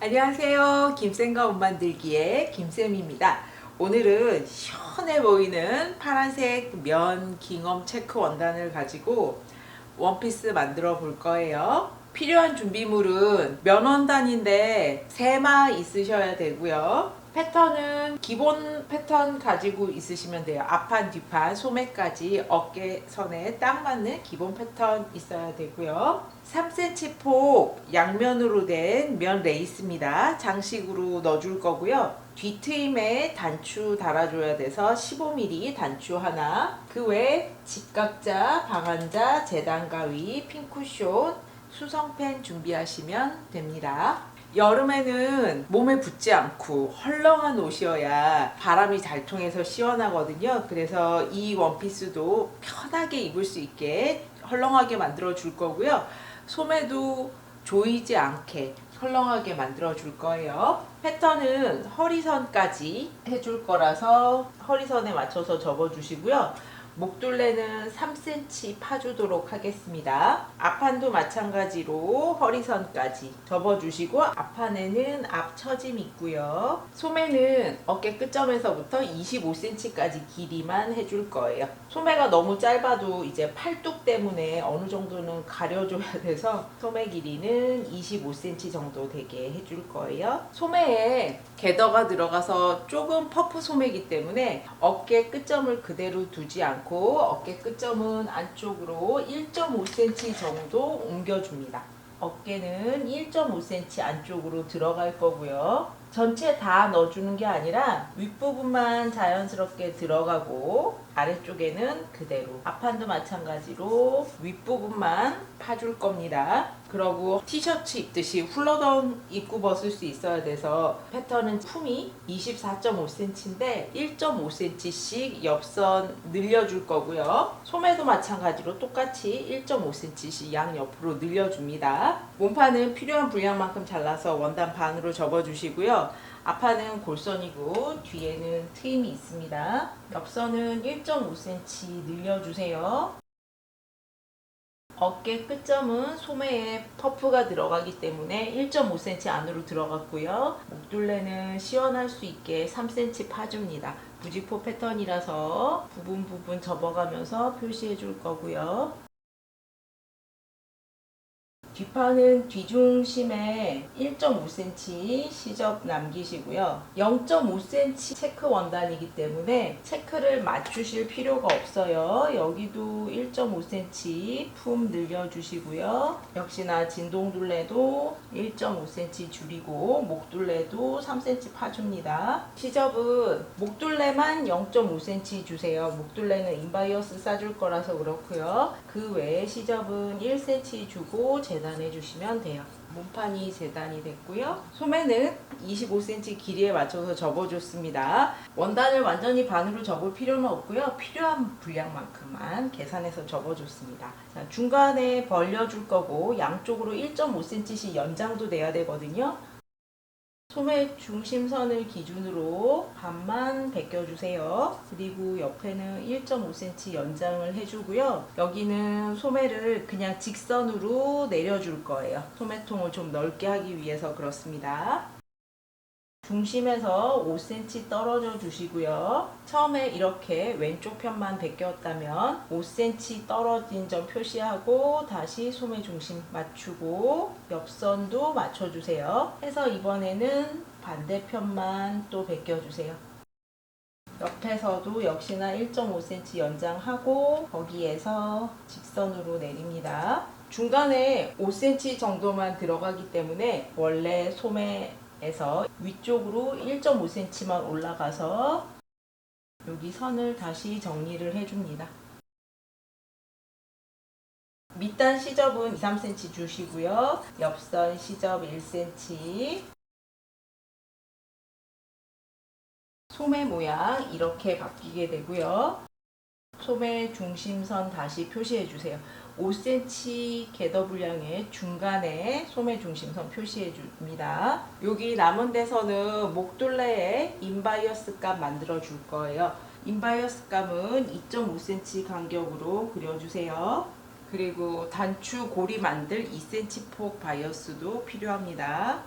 안녕하세요. 김쌤과 옷 만들기의 김쌤입니다. 오늘은 시원해 보이는 파란색 면 깅엄 체크 원단을 가지고 원피스 만들어 볼 거예요. 필요한 준비물은 면 원단인데 3마 있으셔야 되고요. 패턴은 기본 패턴 가지고 있으시면 돼요. 앞판, 뒷판, 소매까지 어깨선에 딱 맞는 기본 패턴 있어야 되고요. 3cm 폭 양면으로 된 면 레이스입니다. 장식으로 넣어줄 거고요. 뒤트임에 단추 달아줘야 돼서 15mm 단추 하나, 그 외에 직각자, 방한자, 재단 가위, 핀쿠션, 수성펜 준비하시면 됩니다. 여름에는 몸에 붙지 않고 헐렁한 옷이어야 바람이 잘 통해서 시원하거든요. 그래서 이 원피스도 편하게 입을 수 있게 헐렁하게 만들어 줄 거고요. 소매도 조이지 않게 헐렁하게 만들어 줄 거예요. 패턴은 허리선까지 해줄 거라서 허리선에 맞춰서 접어 주시고요. 목둘레는 3cm 파주도록 하겠습니다. 앞판도 마찬가지로 허리선까지 접어주시고 앞판에는 앞처짐 있고요. 소매는 어깨 끝점에서부터 25cm까지 길이만 해줄 거예요. 소매가 너무 짧아도 이제 팔뚝 때문에 어느 정도는 가려줘야 돼서 소매 길이는 25cm 정도 되게 해줄 거예요. 소매에 게더가 들어가서 조금 퍼프 소매이기 때문에 어깨 끝점을 그대로 두지 않고 어깨 끝점은 안쪽으로 1.5cm 정도 옮겨줍니다. 어깨는 1.5cm 안쪽으로 들어갈 거고요. 전체 다 넣어주는 게 아니라 윗부분만 자연스럽게 들어가고 아래쪽에는 그대로, 앞판도 마찬가지로 윗부분만 파줄 겁니다. 그러고 티셔츠 입듯이 훌러덩 입고 벗을 수 있어야 돼서 패턴은 품이 24.5cm인데 1.5cm씩 옆선 늘려줄 거고요. 소매도 마찬가지로 똑같이 1.5cm씩 양옆으로 늘려줍니다. 몸판은 필요한 분량만큼 잘라서 원단 반으로 접어주시고요. 앞판은 골선이고 뒤에는 트임이 있습니다. 옆선은 1.5cm 늘려주세요. 어깨 끝점은 소매에 퍼프가 들어가기 때문에 1.5cm 안으로 들어갔고요. 목둘레는 시원할 수 있게 3cm 파줍니다. 부직포 패턴이라서 부분 접어가면서 표시해 줄 거고요. 뒷판은 뒤중심에 1.5cm 시접 남기시고요. 0.5cm 체크 원단이기 때문에 체크를 맞추실 필요가 없어요. 여기도 1.5cm 품 늘려주시고요. 역시나 진동둘레도 1.5cm 줄이고 목둘레도 3cm 파줍니다. 시접은 목둘레만 0.5cm 주세요. 목둘레는 인바이어스 싸줄 거라서 그렇고요. 그 외에 시접은 1cm 주고 재단해 주시면 돼요. 몸판이 재단이 됐고요. 소매는 25cm 길이에 맞춰서 접어줬습니다. 원단을 완전히 반으로 접을 필요는 없고요. 필요한 분량만큼만 계산해서 접어줬습니다. 자, 중간에 벌려줄 거고 양쪽으로 1.5cm씩 연장도 돼야 되거든요. 소매 중심선을 기준으로 반만 벗겨주세요. 그리고 옆에는 1.5cm 연장을 해주고요. 여기는 소매를 그냥 직선으로 내려줄 거예요. 소매통을 좀 넓게 하기 위해서 그렇습니다. 중심에서 5cm 떨어져 주시고요. 처음에 이렇게 왼쪽 편만 벗겼다면 5cm 떨어진 점 표시하고 다시 소매 중심 맞추고 옆선도 맞춰주세요. 해서 이번에는 반대편만 또 벗겨주세요. 옆에서도 역시나 1.5cm 연장하고 거기에서 직선으로 내립니다. 중간에 5cm 정도만 들어가기 때문에 원래 소매에서 위쪽으로 1.5cm만 올라가서 여기 선을 다시 정리를 해줍니다. 밑단 시접은 2, 3cm 주시고요. 옆선 시접 1cm. 소매 모양 이렇게 바뀌게 되고요. 소매 중심선 다시 표시해 주세요. 5cm 궤도 분량의 중간에 소매 중심선 표시해 줍니다. 여기 남은 데서는 목둘레에 인바이어스 값 만들어 줄 거예요. 인바이어스 값은 2.5cm 간격으로 그려주세요. 그리고 단추 고리 만들 2cm 폭 바이어스도 필요합니다.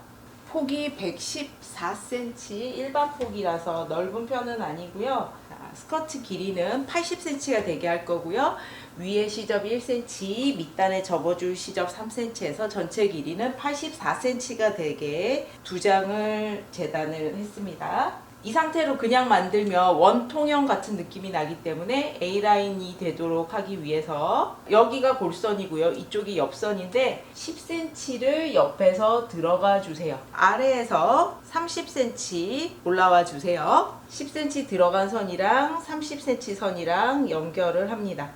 폭이 114cm, 일반 폭이라서 넓은 편은 아니고요. 스커트 길이는 80cm가 되게 할 거고요. 위에 시접 1cm, 밑단에 접어줄 시접 3cm에서 전체 길이는 84cm가 되게 두 장을 재단을 했습니다. 이 상태로 그냥 만들면 원통형 같은 느낌이 나기 때문에 A라인이 되도록 하기 위해서 여기가 골선이고요. 이쪽이 옆선인데 10cm를 옆에서 들어가 주세요. 아래에서 30cm 올라와 주세요. 10cm 들어간 선이랑 30cm 선이랑 연결을 합니다.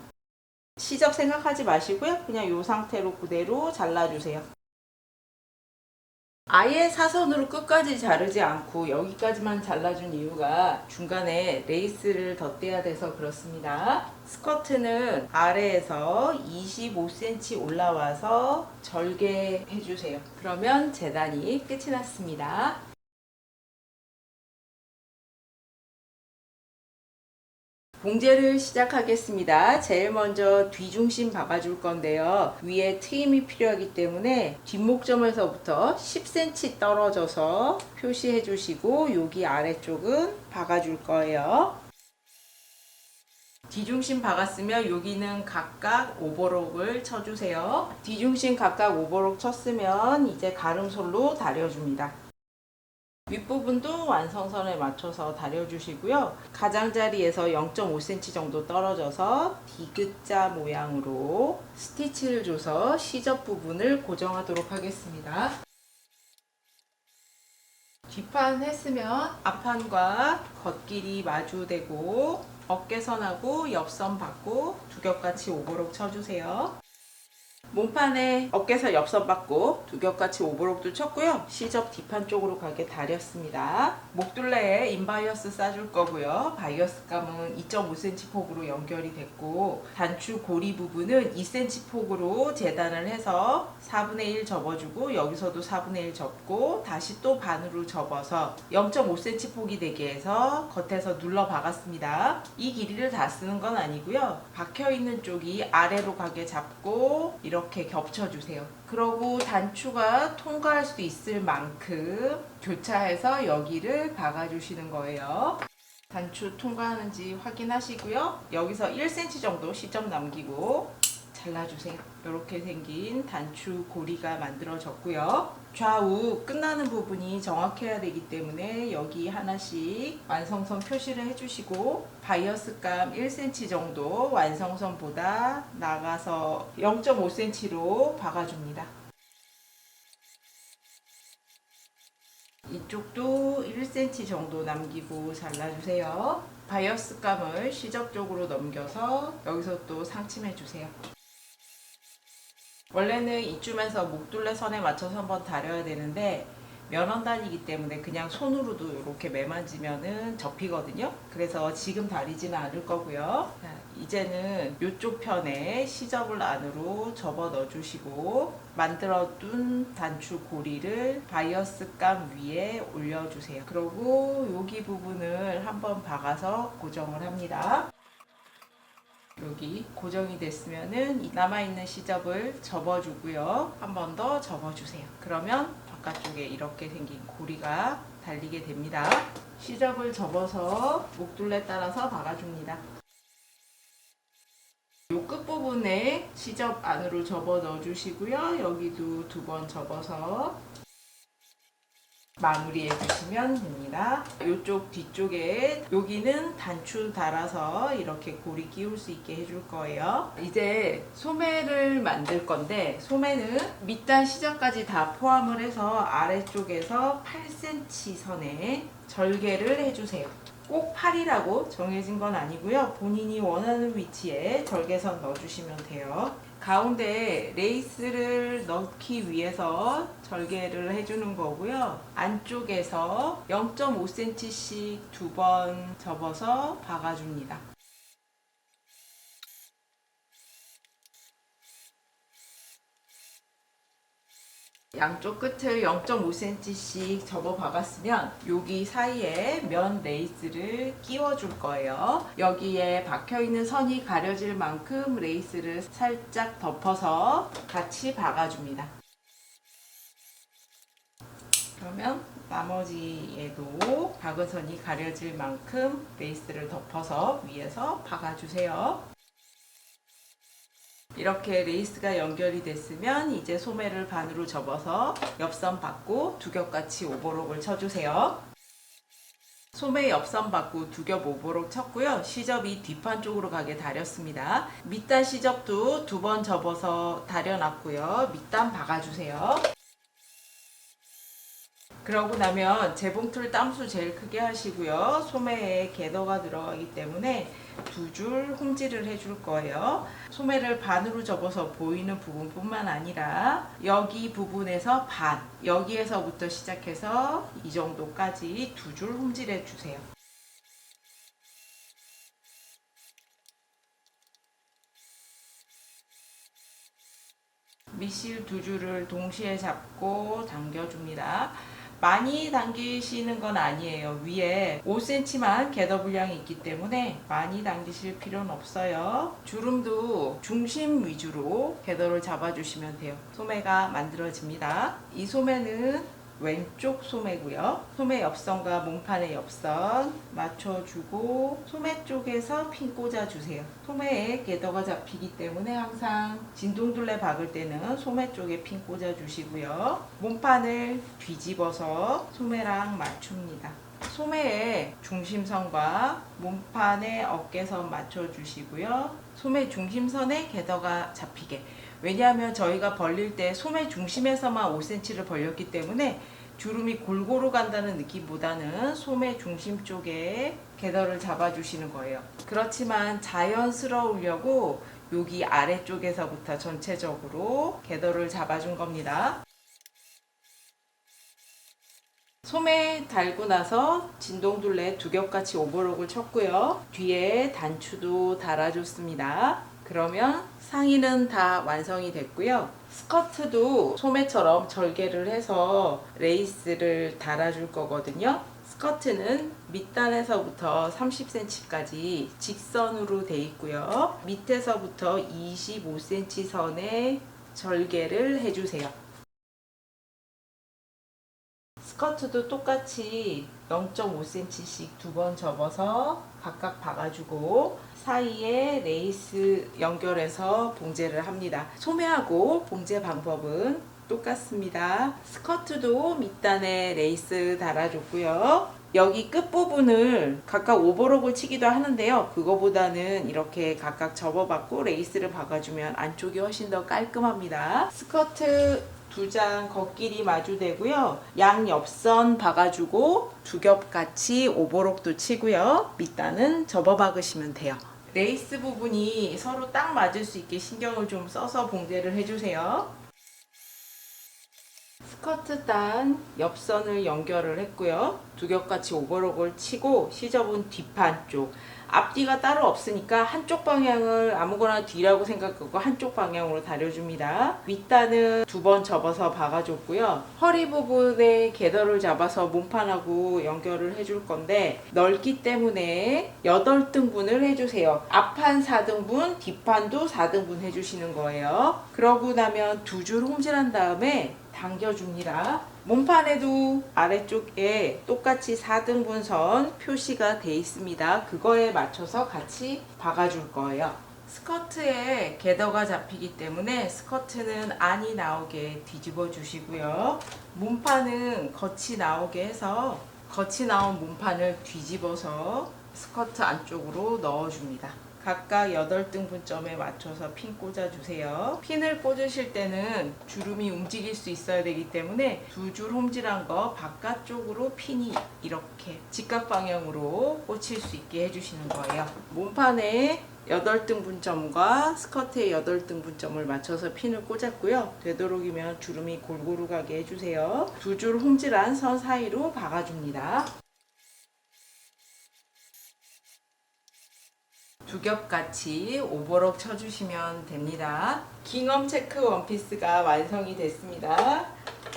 시접 생각하지 마시고요. 그냥 이 상태로 그대로 잘라주세요. 아예 사선으로 끝까지 자르지 않고 여기까지만 잘라준 이유가 중간에 레이스를 덧대야 돼서 그렇습니다. 스커트는 아래에서 25cm 올라와서 절개해 주세요. 그러면 재단이 끝이 났습니다. 봉제를 시작하겠습니다. 제일 먼저 뒤중심 박아줄 건데요. 위에 트임이 필요하기 때문에 뒷목점에서부터 10cm 떨어져서 표시해 주시고 여기 아래쪽은 박아줄 거예요. 뒤중심 박았으면 여기는 각각 오버록을 쳐주세요. 뒤중심 각각 오버록 쳤으면 이제 가름솔로 다려줍니다. 윗부분도 완성선에 맞춰서 다려주시고요. 가장자리에서 0.5cm 정도 떨어져서 디귿자 모양으로 스티치를 줘서 시접 부분을 고정하도록 하겠습니다. 뒷판 했으면 앞판과 겉길이 마주되고 어깨선하고 옆선 받고 두 겹같이 오버록 쳐주세요. 몸판에 어깨선 옆선 받고 두 겹같이 오버록도 쳤고요. 시접 뒷판 쪽으로 가게 다렸습니다. 목둘레에 인바이어스 싸줄 거고요. 바이어스 감은 2.5cm 폭으로 연결이 됐고 단추 고리 부분은 2cm 폭으로 재단을 해서 4분의 1 접어주고 여기서도 4분의 1 접고 다시 또 반으로 접어서 0.5cm 폭이 되게 해서 겉에서 눌러 박았습니다. 이 길이를 다 쓰는 건 아니고요. 박혀있는 쪽이 아래로 가게 잡고 이렇게 겹쳐주세요. 그러고 단추가 통과할 수 있을 만큼 교차해서 여기를 박아주시는 거예요. 단추 통과하는지 확인하시고요. 여기서 1cm 정도 시점 남기고 잘라주세요. 이렇게 생긴 단추 고리가 만들어졌고요. 좌우 끝나는 부분이 정확해야 되기 때문에 여기 하나씩 완성선 표시를 해주시고 바이어스감 1cm 정도 완성선보다 나가서 0.5cm로 박아줍니다. 이쪽도 1cm 정도 남기고 잘라주세요. 바이어스감을 시접 쪽으로 넘겨서 여기서 또 상침해주세요. 원래는 이쯤에서 목둘레 선에 맞춰서 한번 다려야 되는데 면원단이기 때문에 그냥 손으로도 이렇게 매만지면은 접히거든요. 그래서 지금 다리지는 않을 거고요. 자, 이제는 이쪽 편에 시접을 안으로 접어 넣어주시고 만들어둔 단추 고리를 바이어스감 위에 올려주세요. 그리고 여기 부분을 한번 박아서 고정을 합니다. 여기 고정이 됐으면은 남아있는 시접을 접어주고요. 한 번 더 접어주세요. 그러면 바깥쪽에 이렇게 생긴 고리가 달리게 됩니다. 시접을 접어서 목둘레 따라서 박아줍니다. 요 끝부분에 시접 안으로 접어 넣어주시고요. 여기도 두 번 접어서 마무리해 주시면 됩니다. 이쪽 뒤쪽에 여기는 단추 달아서 이렇게 고리 끼울 수 있게 해줄 거예요. 이제 소매를 만들 건데 소매는 밑단 시접까지 다 포함을 해서 아래쪽에서 8cm 선에 절개를 해주세요. 꼭 8이라고 정해진 건 아니고요. 본인이 원하는 위치에 절개선 넣어주시면 돼요. 가운데 레이스를 넣기 위해서 절개를 해주는 거고요. 안쪽에서 0.5cm씩 두 번 접어서 박아줍니다. 양쪽 끝을 0.5cm씩 접어 박았으면 여기 사이에 면 레이스를 끼워 줄 거예요. 여기에 박혀 있는 선이 가려질 만큼 레이스를 살짝 덮어서 같이 박아줍니다. 그러면 나머지에도 박은선이 가려질 만큼 레이스를 덮어서 위에서 박아주세요. 이렇게 레이스가 연결이 됐으면 이제 소매를 반으로 접어서 옆선 받고 두 겹같이 오버록을 쳐주세요. 소매 옆선 받고 두 겹 오버록 쳤고요. 시접이 뒷판 쪽으로 가게 다렸습니다. 밑단 시접도 두 번 접어서 다려놨고요. 밑단 박아주세요. 그러고 나면 재봉틀 땀수 제일 크게 하시고요. 소매에 궤도가 들어가기 때문에 두 줄 홈질을 해줄 거예요. 소매를 반으로 접어서 보이는 부분뿐만 아니라 여기 부분에서 반, 여기에서부터 시작해서 이 정도까지 두 줄 홈질해 주세요. 밑실 두 줄을 동시에 잡고 당겨줍니다. 많이 당기시는 건 아니에요. 위에 5cm만 궤도 분량이 있기 때문에 많이 당기실 필요는 없어요. 주름도 중심 위주로 궤도를 잡아주시면 돼요. 소매가 만들어집니다. 이 소매는 왼쪽 소매고요. 소매 옆선과 몸판의 옆선 맞춰주고 소매 쪽에서 핀 꽂아주세요. 소매에 궤도가 잡히기 때문에 항상 진동둘레 박을 때는 소매 쪽에 핀 꽂아주시고요. 몸판을 뒤집어서 소매랑 맞춥니다. 소매의 중심선과 몸판의 어깨선 맞춰주시고요. 소매 중심선에 궤도가 잡히게. 왜냐하면 저희가 벌릴 때 소매 중심에서만 5cm를 벌렸기 때문에 주름이 골고루 간다는 느낌보다는 소매 중심 쪽에 궤도를 잡아주시는 거예요. 그렇지만 자연스러우려고 여기 아래쪽에서부터 전체적으로 궤도를 잡아준 겁니다. 소매 달고 나서 진동둘레 두 겹같이 오버록을 쳤고요. 뒤에 단추도 달아줬습니다. 그러면 상의는 다 완성이 됐고요. 스커트도 소매처럼 절개를 해서 레이스를 달아줄 거거든요. 스커트는 밑단에서부터 30cm까지 직선으로 돼 있고요. 밑에서부터 25cm 선에 절개를 해주세요. 스커트도 똑같이 0.5cm씩 두 번 접어서 각각 박아주고 사이에 레이스 연결해서 봉제를 합니다. 소매하고 봉제 방법은 똑같습니다. 스커트도 밑단에 레이스 달아줬고요. 여기 끝부분을 각각 오버록을 치기도 하는데요. 그거보다는 이렇게 각각 접어받고 레이스를 박아주면 안쪽이 훨씬 더 깔끔합니다. 스커트 두 장 겉길이 마주되고요. 양 옆선 박아주고 두 겹같이 오버록도 치고요. 밑단은 접어 박으시면 돼요. 레이스 부분이 서로 딱 맞을 수 있게 신경을 좀 써서 봉제를 해주세요. 스커트 단 옆선을 연결을 했고요. 두 겹같이 오버록을 치고 시접은 뒷판 쪽. 앞뒤가 따로 없으니까 한쪽 방향을 아무거나 뒤라고 생각하고 한쪽 방향으로 다려줍니다. 윗단은 두 번 접어서 박아줬고요. 허리 부분에 궤도를 잡아서 몸판하고 연결을 해줄 건데 넓기 때문에 8등분을 해주세요. 앞판 4등분, 뒷판도 4등분 해주시는 거예요. 그러고 나면 두 줄 홈질한 다음에 당겨줍니다. 몸판에도 아래쪽에 똑같이 4등분 선 표시가 돼 있습니다. 그거에 맞춰서 같이 박아줄 거예요. 스커트에 궤도가 잡히기 때문에 스커트는 안이 나오게 뒤집어 주시고요. 몸판은 겉이 나오게 해서 겉이 나온 몸판을 뒤집어서 스커트 안쪽으로 넣어줍니다. 각각 8등분점에 맞춰서 핀 꽂아주세요. 핀을 꽂으실 때는 주름이 움직일 수 있어야 되기 때문에 두 줄 홈질한 거 바깥쪽으로 핀이 이렇게 직각 방향으로 꽂힐 수 있게 해주시는 거예요. 몸판에 8등분점과 스커트의 8등분점을 맞춰서 핀을 꽂았고요. 되도록이면 주름이 골고루 가게 해주세요. 두 줄 홈질한 선 사이로 박아줍니다. 두 겹같이 오버록 쳐주시면 됩니다. 깅엄 체크 원피스가 완성이 됐습니다.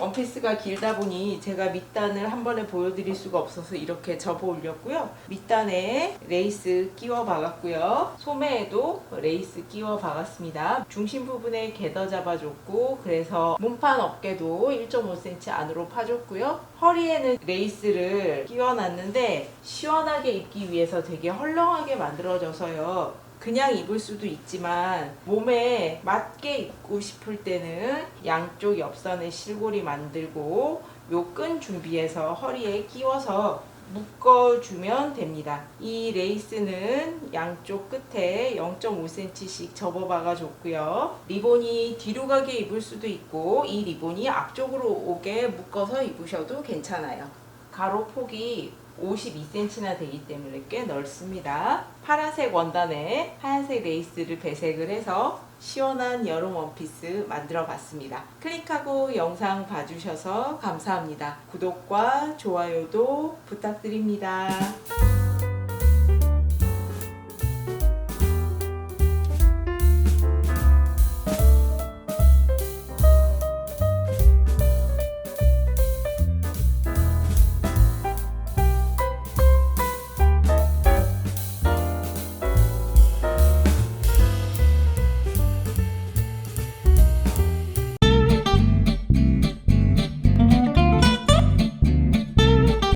원피스가 길다 보니 제가 밑단을 한 번에 보여드릴 수가 없어서 이렇게 접어 올렸고요. 밑단에 레이스 끼워 박았고요. 소매에도 레이스 끼워 박았습니다. 중심 부분에 겟어 잡아줬고, 그래서 몸판 어깨도 1.5cm 안으로 파줬고요. 허리에는 레이스를 끼워놨는데 시원하게 입기 위해서 되게 헐렁하게 만들어져서요. 그냥 입을 수도 있지만 몸에 맞게 입고 싶을 때는 양쪽 옆선에 실고리 만들고 요 끈 준비해서 허리에 끼워서 묶어주면 됩니다. 이 레이스는 양쪽 끝에 0.5cm씩 접어 박아줬고요. 리본이 뒤로 가게 입을 수도 있고 이 리본이 앞쪽으로 오게 묶어서 입으셔도 괜찮아요. 가로 폭이 52cm나 되기 때문에 꽤 넓습니다. 파란색 원단에 하얀색 레이스를 배색을 해서 시원한 여름 원피스 만들어 봤습니다. 클릭하고 영상 봐주셔서 감사합니다. 구독과 좋아요도 부탁드립니다.